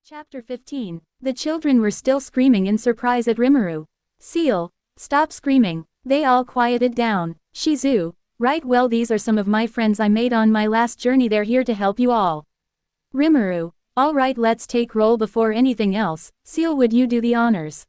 Chapter 15. The children were still screaming in surprise at Rimuru. Seal, stop screaming. They all quieted down. Shizu, right, well, these are some of my friends I made on my last journey, they're here to help you all. Rimuru, alright, let's take roll before anything else. Seal, would you do the honors?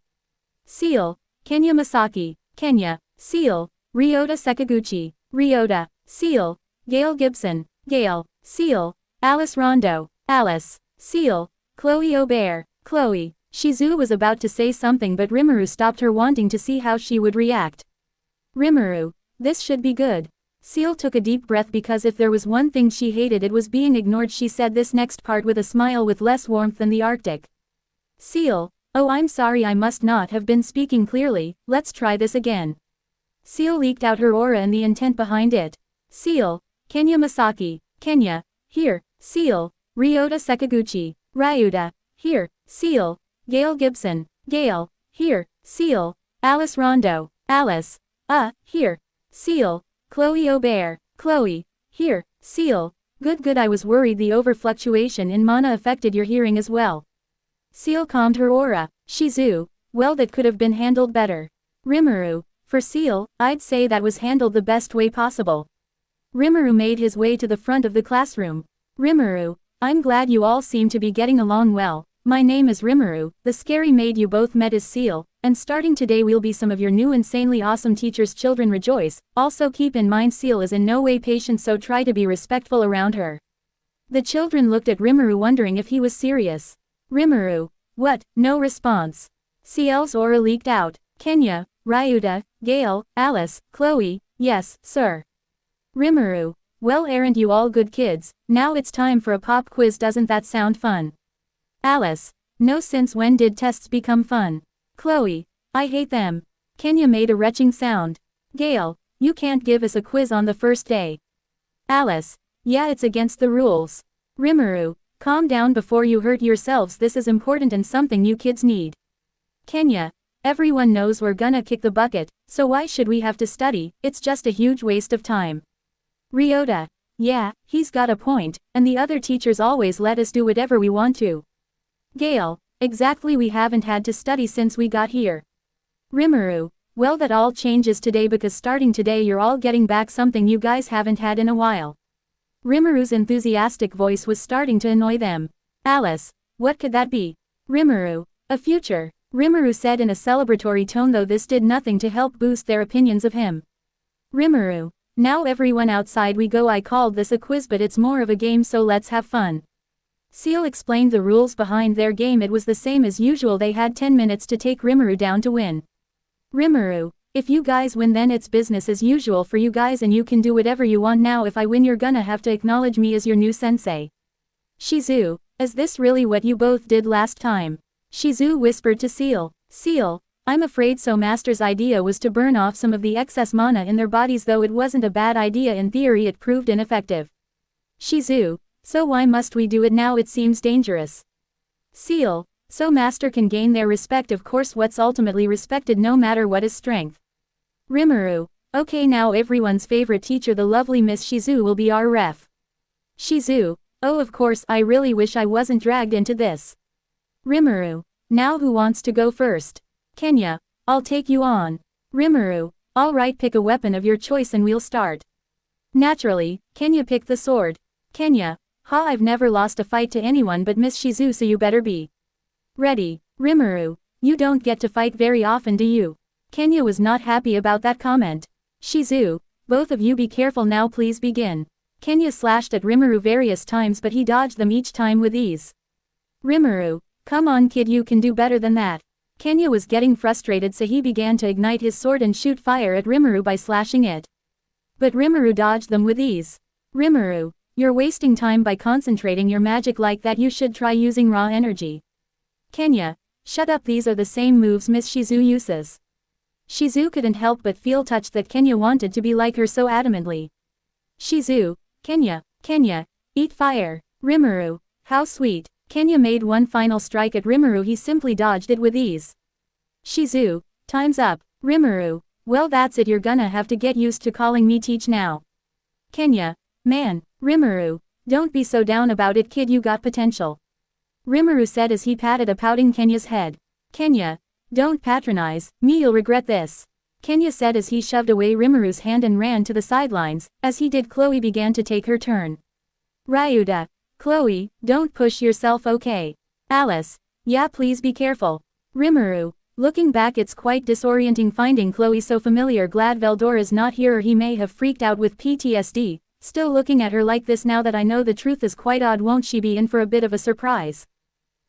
Seal, Kenya Masaki, Kenya. Seal, Ryota Sakaguchi, Ryota. Seal, Gail Gibson, Gail. Seal, Alice Rondo, Alice. Seal, Chloe Aubert, Chloe. Shizu was about to say something but Rimuru stopped her, wanting to see how she would react. Rimuru, this should be good. Seal took a deep breath because if there was one thing she hated it was being ignored. She said this next part with a smile with less warmth than the Arctic. Seal, oh, I'm sorry, I must not have been speaking clearly, let's try this again. Seal leaked out her aura and the intent behind it. Seal, Kenya Masaki, Kenya. Here. Seal, Ryota Sakaguchi, Ryuta. Here. Seal, Gail Gibson, Gail. Here. Seal, Alice Rondo, Alice. Here. Seal, Chloe Aubert, Chloe. Here. Seal, good, I was worried the overfluctuation in mana affected your hearing as well. Seal calmed her aura. Shizu, well, that could have been handled better. Rimuru, for Seal, I'd say that was handled the best way possible. Rimuru made his way to the front of the classroom. Rimuru, I'm glad you all seem to be getting along well. My name is Rimuru, the scary maid you both met is Seal, and starting today we'll be some of your new insanely awesome teachers. Children rejoice, also keep in mind Seal is in no way patient, so try to be respectful around her. The children looked at Rimuru wondering if he was serious. Rimuru, what? No response. Ciel's aura leaked out. Kenya, Ryuta, Gail, Alice, Chloe, yes, sir. Rimuru, well, aren't you all good kids? Now it's time for a pop quiz, doesn't that sound fun? Alice, no, since when did tests become fun? Chloe, I hate them. Kenya made a retching sound. Gail, you can't give us a quiz on the first day. Alice, yeah, it's against the rules. Rimuru, calm down before you hurt yourselves, this is important and something you kids need. Kenya, everyone knows we're gonna kick the bucket, so why should we have to study? It's just a huge waste of time. Ryota, yeah, he's got a point, and the other teachers always let us do whatever we want to. Gail, exactly, we haven't had to study since we got here. Rimuru, well, that all changes today because starting today you're all getting back something you guys haven't had in a while. Rimuru's enthusiastic voice was starting to annoy them. Alice, what could that be? Rimuru, a future. Rimuru said in a celebratory tone, though this did nothing to help boost their opinions of him. Rimuru, now everyone outside we go. I called this a quiz but it's more of a game, so let's have fun. Seal explained the rules behind their game. It was the same as usual, they had 10 minutes to take Rimuru down to win. Rimuru, if you guys win then it's business as usual for you guys and you can do whatever you want. Now if I win you're gonna have to acknowledge me as your new sensei. Shizu, is this really what you both did last time? Shizu whispered to Seal. Seal, I'm afraid so. Master's idea was to burn off some of the excess mana in their bodies, though it wasn't a bad idea in theory, it proved ineffective. Shizu, so why must we do it now? It seems dangerous. Seal, so Master can gain their respect, of course. What's ultimately respected no matter what is strength. Rimuru, okay, now everyone's favorite teacher, the lovely Miss Shizu, will be our ref. Shizu, oh of course, I really wish I wasn't dragged into this. Rimuru, now who wants to go first? Kenya, I'll take you on. Rimuru, alright, pick a weapon of your choice and we'll start. Naturally, Kenya picked the sword. Kenya, I've never lost a fight to anyone but Miss Shizu, so you better be ready. Rimuru, you don't get to fight very often, do you? Kenya was not happy about that comment. Shizu, both of you be careful now, please begin. Kenya slashed at Rimuru various times but he dodged them each time with ease. Rimuru, come on kid, you can do better than that. Kenya was getting frustrated, so he began to ignite his sword and shoot fire at Rimuru by slashing it. But Rimuru dodged them with ease. Rimuru, you're wasting time by concentrating your magic like that, you should try using raw energy. Kenya, shut up, these are the same moves Miss Shizu uses. Shizu couldn't help but feel touched that Kenya wanted to be like her so adamantly. Shizu, Kenya, eat fire. Rimuru, how sweet. Kenya made one final strike at Rimuru, he simply dodged it with ease. Shizu, time's up. Rimuru, well that's it, you're gonna have to get used to calling me teach now. Kenya, man. Rimuru, don't be so down about it kid, you got potential. Rimuru said as he patted a pouting Kenya's head. Kenya, don't patronize me, you'll regret this. Kenya said as he shoved away Rimuru's hand and ran to the sidelines. As he did, Chloe began to take her turn. Ryuta. Chloe, don't push yourself, okay? Alice. Yeah, please be careful. Rimuru. Looking back, it's quite disorienting finding Chloe so familiar. Glad Veldora's not here or he may have freaked out with PTSD. Still looking at her like this now that I know the truth is quite odd. Won't she be in for a bit of a surprise?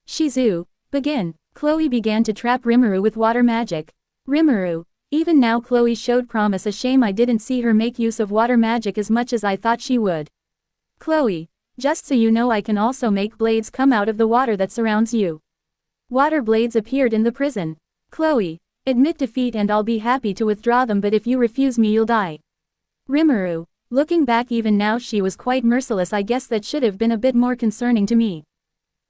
Shizu. Begin. Chloe began to trap Rimuru with water magic. Rimuru. Even now Chloe showed promise. A shame I didn't see her make use of water magic as much as I thought she would. Chloe. Just so you know, I can also make blades come out of the water that surrounds you. Water blades appeared in the prison. Chloe. Admit defeat and I'll be happy to withdraw them, but if you refuse me you'll die. Rimuru. Looking back, even now she was quite merciless. I guess that should have been a bit more concerning to me.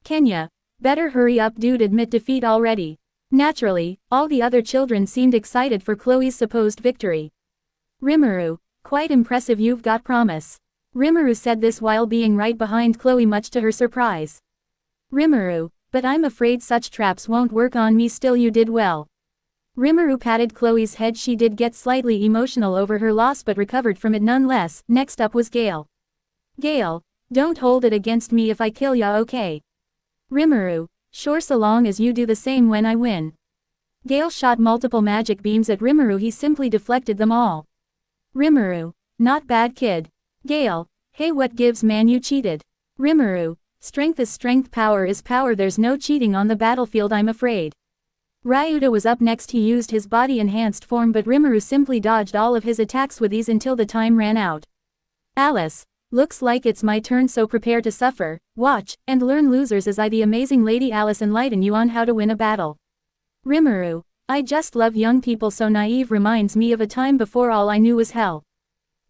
Kenya. Better hurry up, dude, admit defeat already. Naturally, all the other children seemed excited for Chloe's supposed victory. Rimuru. Quite impressive, you've got promise. Rimuru said this while being right behind Chloe, much to her surprise. Rimuru. But I'm afraid such traps won't work on me. Still, you did well. Rimuru patted Chloe's head. She did get slightly emotional over her loss but recovered from it nonetheless. Next up was Gale. Gale. Don't hold it against me if I kill ya, okay? Rimuru. Sure, so long as you do the same when I win. Gale shot multiple magic beams at Rimuru. He simply deflected them all. Rimuru. Not bad, kid. Gale. Hey, what gives, man, you cheated. Rimuru. Strength is strength, power is power, there's no cheating on the battlefield, I'm afraid. Ryuta was up next. He used his body-enhanced form but Rimuru simply dodged all of his attacks with ease until the time ran out. Alice. Looks like it's my turn, so prepare to suffer, watch, and learn. Losers, as I, the amazing Lady Alice, enlighten you on how to win a battle. Rimuru. I just love young people so naive, reminds me of a time before all I knew was hell.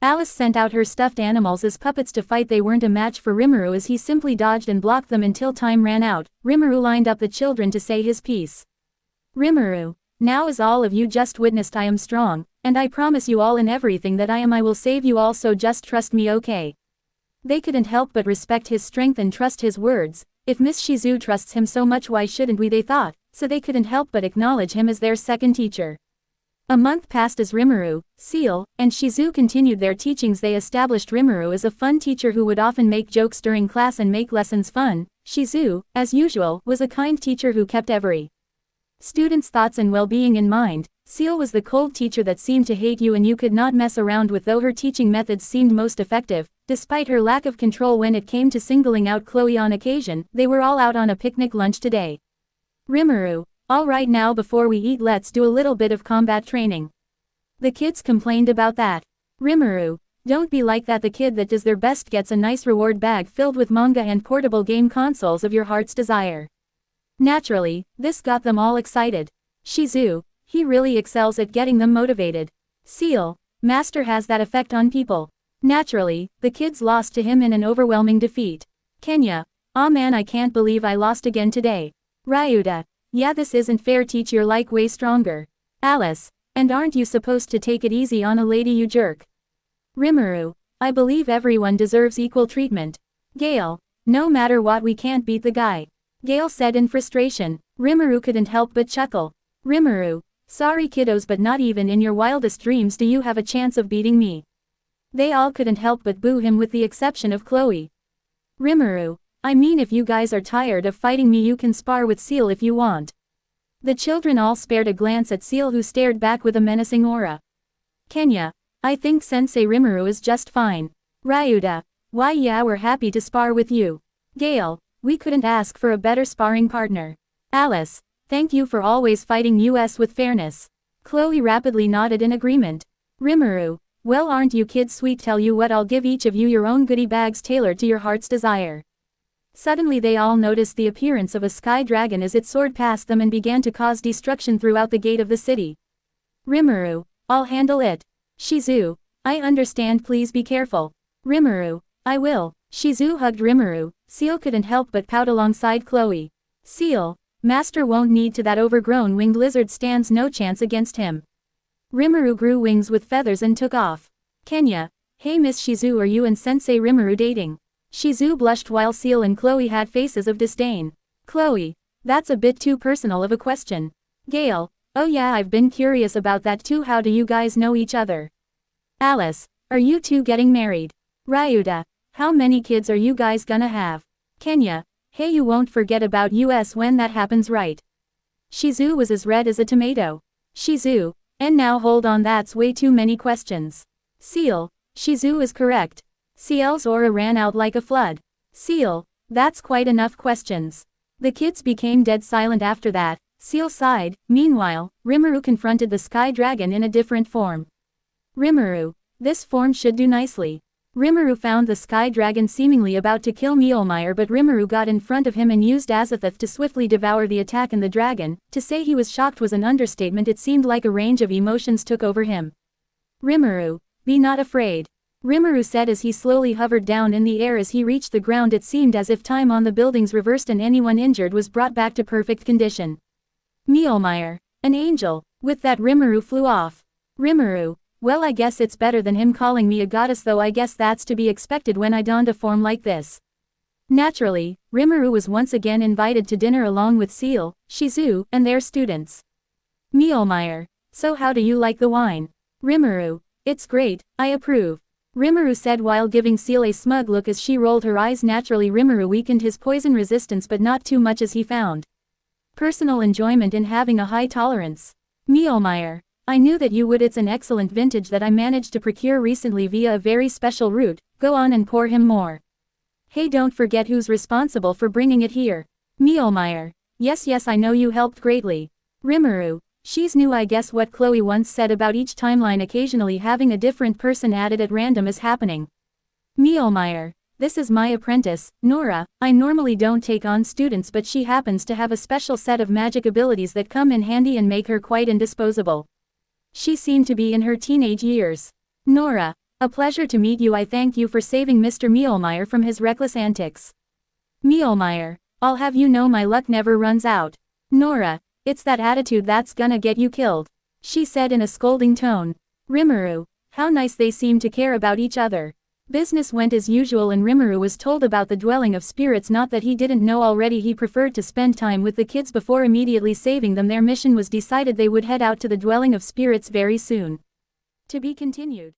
Alice sent out her stuffed animals as puppets to fight. They weren't a match for Rimuru as he simply dodged and blocked them until time ran out. Rimuru lined up the children to say his piece. Rimuru. Now, as all of you just witnessed, I am strong, and I promise you all in everything that I am I will save you all, so just trust me, okay? They couldn't help but respect his strength and trust his words. If Miss Shizu trusts him so much, why shouldn't we, they thought, so they couldn't help but acknowledge him as their second teacher. A month passed as Rimuru, Seal, and Shizu continued their teachings. They established Rimuru as a fun teacher who would often make jokes during class and make lessons fun. Shizu, as usual, was a kind teacher who kept every student's thoughts and well-being in mind. Seal was the cold teacher that seemed to hate you and you could not mess around with, though her teaching methods seemed most effective. Despite her lack of control when it came to singling out Chloe on occasion, they were all out on a picnic lunch today. Rimuru. Alright, now before we eat let's do a little bit of combat training. The kids complained about that. Rimuru. Don't be like that, the kid that does their best gets a nice reward bag filled with manga and portable game consoles of your heart's desire. Naturally, this got them all excited. Shizu. He really excels at getting them motivated. Seal. Master has that effect on people. Naturally, the kids lost to him in an overwhelming defeat. Kenya. Aw man, I can't believe I lost again today. Ryuta. Yeah, this isn't fair, teach, you're like way stronger. Alice. And aren't you supposed to take it easy on a lady, you jerk? Rimuru. I believe everyone deserves equal treatment. Gale. No matter what, we can't beat the guy. Gale said in frustration. Rimuru couldn't help but chuckle. Rimuru. Sorry kiddos, but not even in your wildest dreams do you have a chance of beating me. They all couldn't help but boo him with the exception of Chloe. Rimuru. I mean, if you guys are tired of fighting me, you can spar with Seal if you want. The children all spared a glance at Seal, who stared back with a menacing aura. Kenya. I think Sensei Rimuru is just fine. Ryuta. Why yeah, we're happy to spar with you. Gale. We couldn't ask for a better sparring partner. Alice. Thank you for always fighting us with fairness. Chloe rapidly nodded in agreement. Rimuru. Well, aren't you kids sweet? Tell you what, I'll give each of you your own goodie bags tailored to your heart's desire. Suddenly they all noticed the appearance of a sky dragon as it soared past them and began to cause destruction throughout the gate of the city. Rimuru. I'll handle it. Shizu. I understand, please be careful. Rimuru. I will. Shizu hugged Rimuru. Seal couldn't help but pout alongside Chloe. Seal. Master won't need to, that overgrown winged lizard stands no chance against him. Rimuru grew wings with feathers and took off. Kenya. Hey Miss Shizu, are you and Sensei Rimuru dating? Shizu blushed while Seal and Chloe had faces of disdain. Chloe. That's a bit too personal of a question. Gale. Oh yeah, I've been curious about that too. How do you guys know each other? Alice. Are you two getting married? Ryuta. How many kids are you guys gonna have? Kenya. Hey, you won't forget about us when that happens, right? Shizu was as red as a tomato. Shizu. And now hold on, that's way too many questions. Seal. Shizu is correct. Ciel's aura ran out like a flood. Seal. That's quite enough questions. The kids became dead silent after that. Seal sighed. Meanwhile, Rimuru confronted the sky dragon in a different form. Rimuru. This form should do nicely. Rimuru found the sky dragon seemingly about to kill Mjolnir, but Rimuru got in front of him and used Azathoth to swiftly devour the attack, and the dragon, to say he was shocked was an understatement. It seemed like a range of emotions took over him. Rimuru. Be not afraid. Rimuru said as he slowly hovered down in the air. As he reached the ground, it seemed as if time on the buildings reversed and anyone injured was brought back to perfect condition. Mjolnir. An angel. With that, Rimuru flew off. Rimuru. Well, I guess it's better than him calling me a goddess, though I guess that's to be expected when I donned a form like this. Naturally, Rimuru was once again invited to dinner along with Seal, Shizu, and their students. Mjolnir. So how do you like the wine? Rimuru. It's great, I approve. Rimuru said while giving Seal a smug look as she rolled her eyes. Naturally, Rimuru weakened his poison resistance, but not too much, as he found personal enjoyment in having a high tolerance. Mjolnir. I knew that you would. It's an excellent vintage that I managed to procure recently via a very special route. Go on and pour him more. Hey, don't forget who's responsible for bringing it here. Mjolnir. Yes, I know you helped greatly. Rimuru. She's new. I guess what Chloe once said about each timeline occasionally having a different person added at random is happening. Mjolnir. This is my apprentice, Nora. I normally don't take on students, but she happens to have a special set of magic abilities that come in handy and make her quite indisposable. She seemed to be in her teenage years. Nora. A pleasure to meet you. I thank you for saving Mr. Mjolnir from his reckless antics. Mjolnir. I'll have you know my luck never runs out. Nora. It's that attitude that's gonna get you killed, she said in a scolding tone. Rimuru. How nice they seem to care about each other. Business went as usual, and Rimuru was told about the dwelling of spirits. Not that he didn't know already. He preferred to spend time with the kids before immediately saving them. Their mission was decided. They would head out to the dwelling of spirits very soon. To be continued.